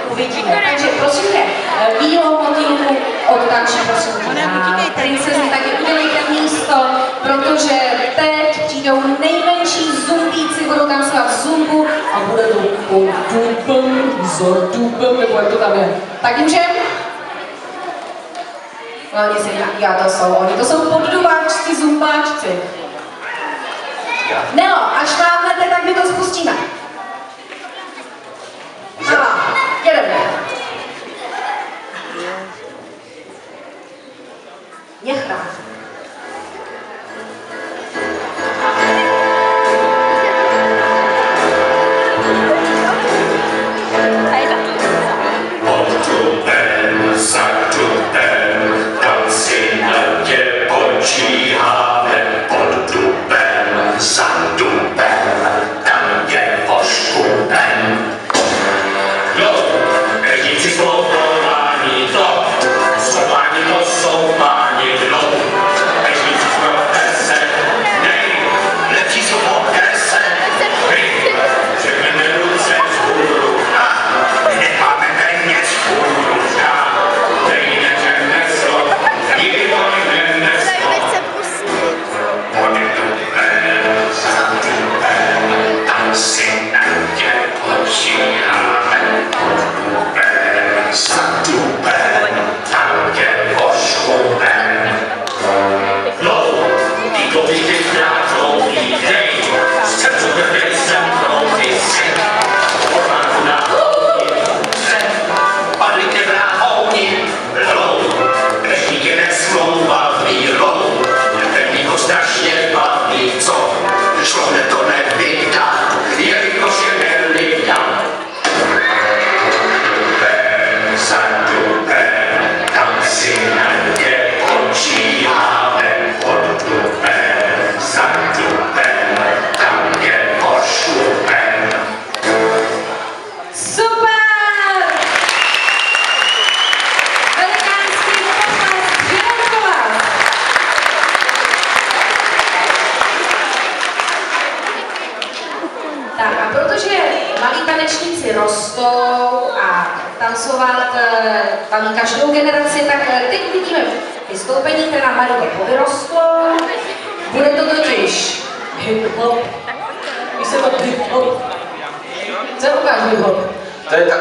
uvidíme. Takže prosím tě, bílou motýlku odtančí prosím tě. Princezny, taky udělejte místo, protože teď přijdou nejmenší zumbíci, budou tancovat zumbu a bude to pod dubem, za dubem, nebo jak to tam je. Tak můžem? No, oni si já to jsou, oni to jsou poddubáčci, zumbáčci. Nelo, až mávnete, tak my to spustíme. Jedeme. Nechra. Tak a protože malí tanečníci rostou a tancovat baví každou generaci, tak teď vidíme vystoupení, která malinko povyrostlo. Bude to totiž hip-hop. Víš se to hip-hop? Co ukážu hip-hop?